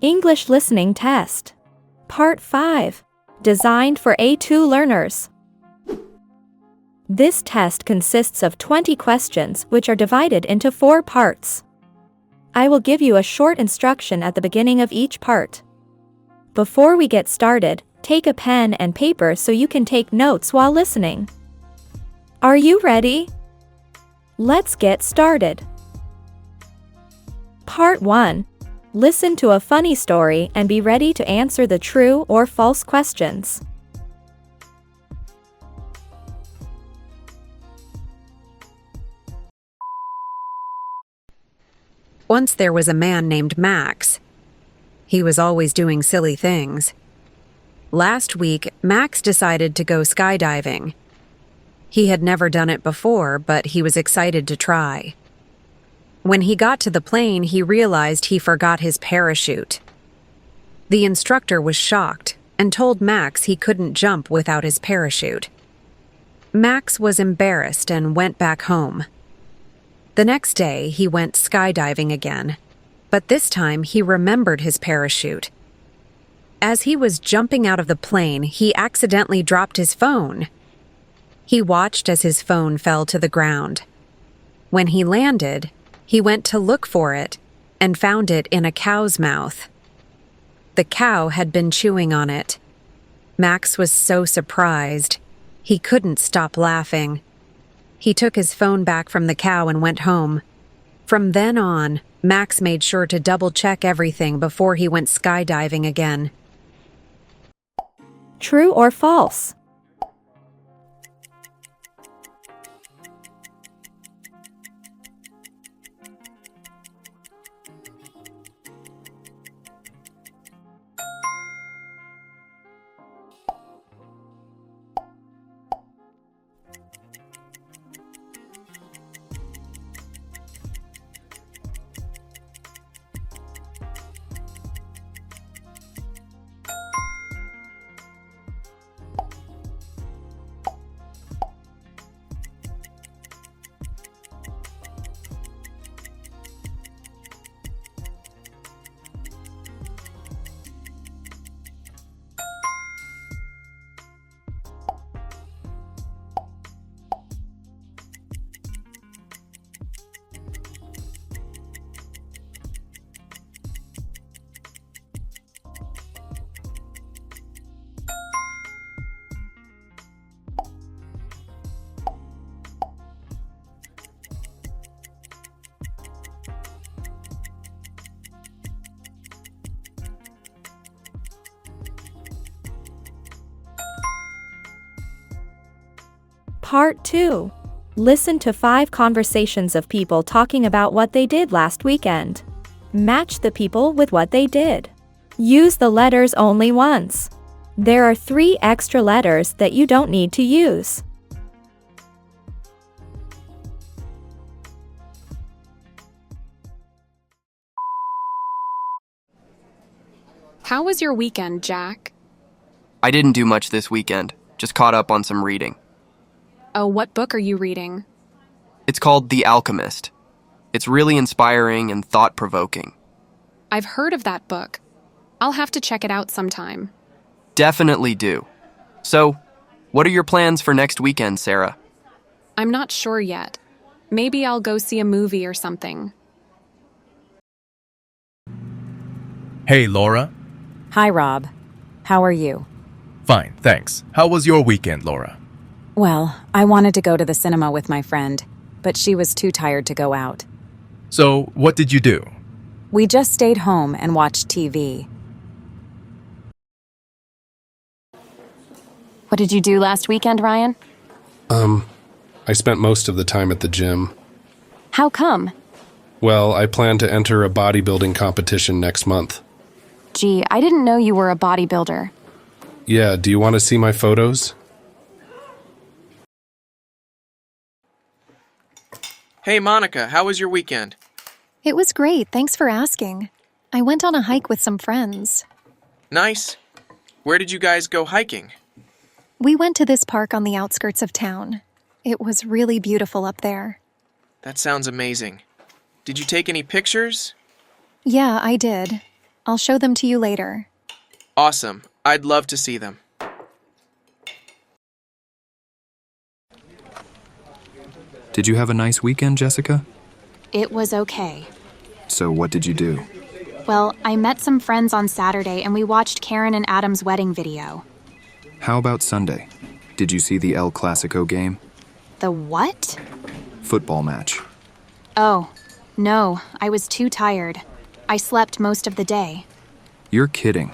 English Listening Test. Part 5. Designed for A2 learners. This test consists of 20 questions which are divided into 4 parts. I will give you a short instruction at the beginning of each part. Before we get started, take a pen and paper so you can take notes while listening. Are you ready? Let's get started. Part 1. Listen to a funny story and be ready to answer the true or false questions. Once there was a man named Max. He was always doing silly things. Last week, Max decided to go skydiving. He had never done it before, but he was excited to try. When he got to the plane, he realized he forgot his parachute. The instructor was shocked and told Max he couldn't jump without his parachute. Max was embarrassed and went back home. The next day, he went skydiving again, but this time he remembered his parachute. As he was jumping out of the plane, he accidentally dropped his phone. He watched as his phone fell to the ground. When he landed, he went to look for it and found it in a cow's mouth. The cow had been chewing on it. Max was so surprised. He couldn't stop laughing. He took his phone back from the cow and went home. From then on, Max made sure to double-check everything before he went skydiving again. True or false? Part 2. Listen to 5 conversations of people talking about what they did last weekend. Match the people with what they did. Use the letters only once. There are 3 extra letters that you don't need to use. How was your weekend, Jack? I didn't do much this weekend, just caught up on some reading. Oh, what book are you reading? It's called The Alchemist. It's really inspiring and thought-provoking. I've heard of that book. I'll have to check it out sometime. Definitely do. So, what are your plans for next weekend, Sarah? I'm not sure yet. Maybe I'll go see a movie or something. Hey, Laura. Hi, Rob. How are you? Fine, thanks. How was your weekend, Laura? Well, I wanted to go to the cinema with my friend, but she was too tired to go out. So, what did you do? We just stayed home and watched TV. What did you do last weekend, Ryan? I spent most of the time at the gym. How come? Well, I plan to enter a bodybuilding competition next month. Gee, I didn't know you were a bodybuilder. Yeah, do you want to see my photos? Hey, Monica, how was your weekend? It was great, thanks for asking. I went on a hike with some friends. Nice. Where did you guys go hiking? We went to this park on the outskirts of town. It was really beautiful up there. That sounds amazing. Did you take any pictures? Yeah, I did. I'll show them to you later. Awesome. I'd love to see them. Did you have a nice weekend, Jessica? It was okay. So what did you do? Well, I met some friends on Saturday and we watched Karen and Adam's wedding video. How about Sunday? Did you see the El Clasico game? The what? Football match. Oh, no, I was too tired. I slept most of the day. You're kidding.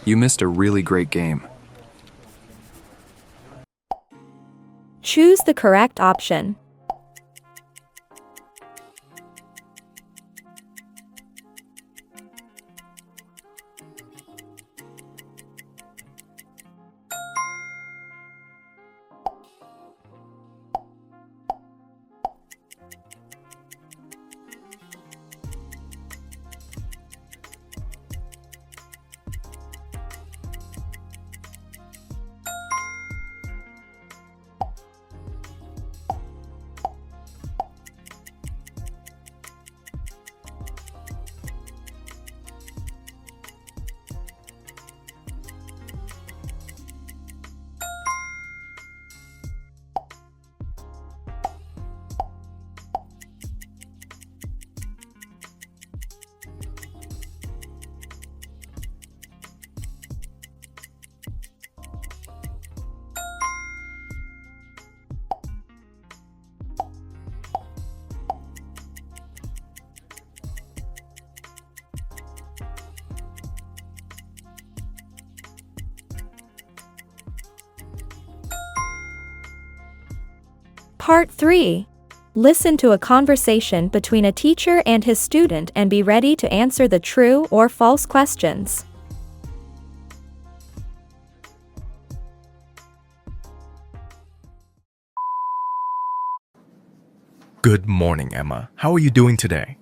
You missed a really great game. Choose the correct option. Part 3. Listen to a conversation between a teacher and his student and be ready to answer the true or false questions. Good morning, Emma. How are you doing today?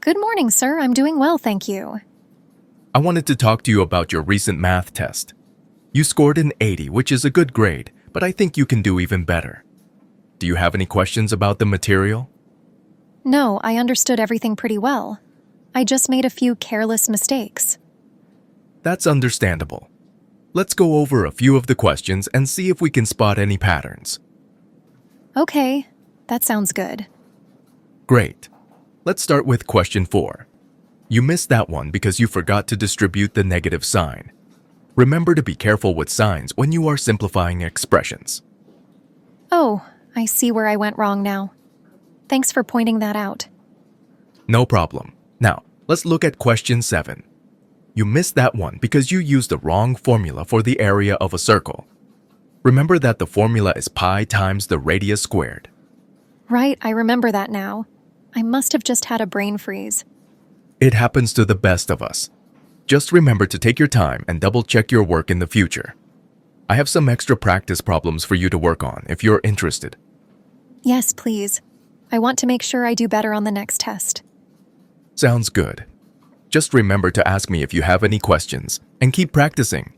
Good morning, sir. I'm doing well, thank you. I wanted to talk to you about your recent math test. You scored an 80, which is a good grade, but I think you can do even better. Do you have any questions about the material? No, I understood everything pretty well. I just made a few careless mistakes. That's understandable. Let's go over a few of the questions and see if we can spot any patterns. Okay, that sounds good. Great. Let's start with question 4. You missed that one because you forgot to distribute the negative sign. Remember to be careful with signs when you are simplifying expressions. Oh, I see where I went wrong now. Thanks for pointing that out. No problem. Now, let's look at question 7. You missed that one because you used the wrong formula for the area of a circle. Remember that the formula is pi times the radius squared. Right, I remember that now. I must have just had a brain freeze. It happens to the best of us. Just remember to take your time and double-check your work in the future. I have some extra practice problems for you to work on if you're interested. Yes, please. I want to make sure I do better on the next test. Sounds good. Just remember to ask me if you have any questions and keep practicing.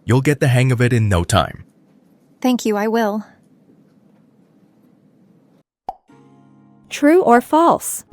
You'll get the hang of it in no time. Thank you, I will. True or false?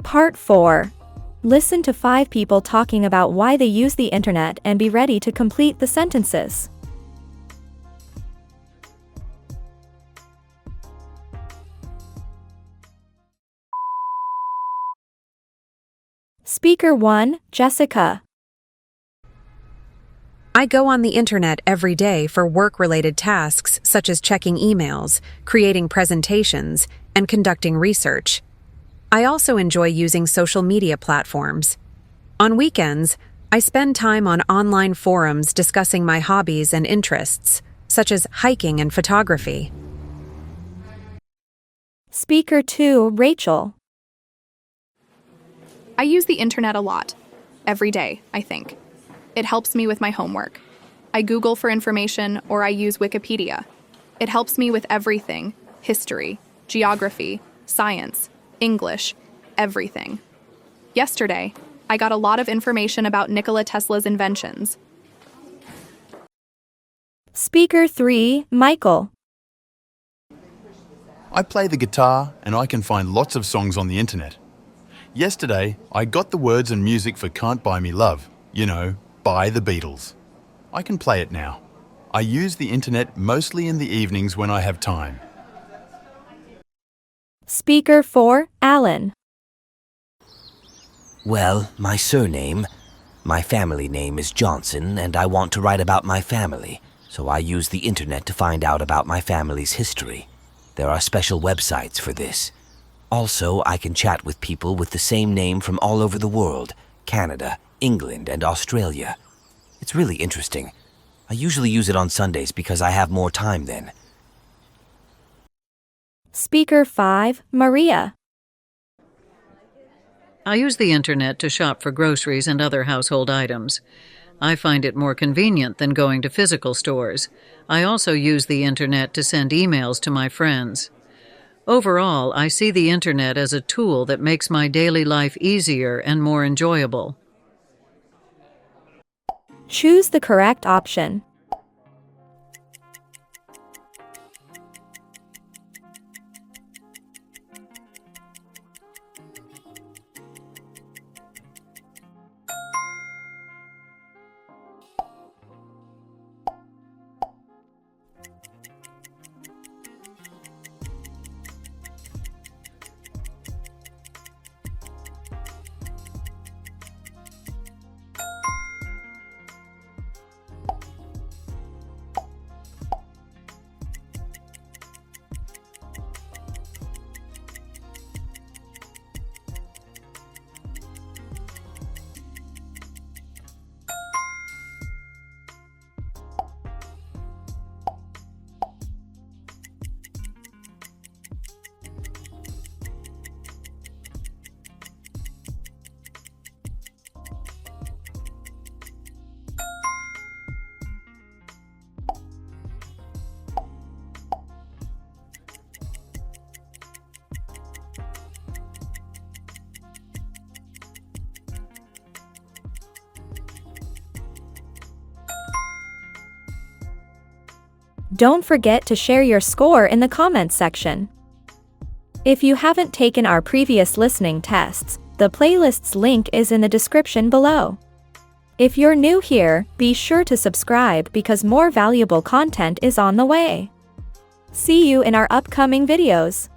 Part 4. Listen to 5 people talking about why they use the internet and be ready to complete the sentences. Speaker 1, Jessica. I go on the internet every day for work-related tasks such as checking emails, creating presentations, and conducting research. I also enjoy using social media platforms. On weekends, I spend time on online forums discussing my hobbies and interests, such as hiking and photography. Speaker 2, Rachel. I use the internet a lot. Every day, I think. It helps me with my homework. I Google for information or I use Wikipedia. It helps me with everything: history, geography, science, English, everything. Yesterday, I got a lot of information about Nikola Tesla's inventions. Speaker 3, Michael. I play the guitar and I can find lots of songs on the internet. Yesterday, I got the words and music for Can't Buy Me Love, you know, by the Beatles. I can play it now. I use the internet mostly in the evenings when I have time. Speaker 4, Alan. Well, my family name is Johnson, and I want to write about my family, so I use the internet to find out about my family's history. There are special websites for this. Also, I can chat with people with the same name from all over the world: Canada, England, and Australia. It's really interesting. I usually use it on Sundays because I have more time then. Speaker 5, Maria. I use the internet to shop for groceries and other household items. I find it more convenient than going to physical stores. I also use the internet to send emails to my friends. Overall, I see the internet as a tool that makes my daily life easier and more enjoyable. Choose the correct option. Don't forget to share your score in the comments section. If you haven't taken our previous listening tests, the playlist's link is in the description below. If you're new here, be sure to subscribe because more valuable content is on the way. See you in our upcoming videos.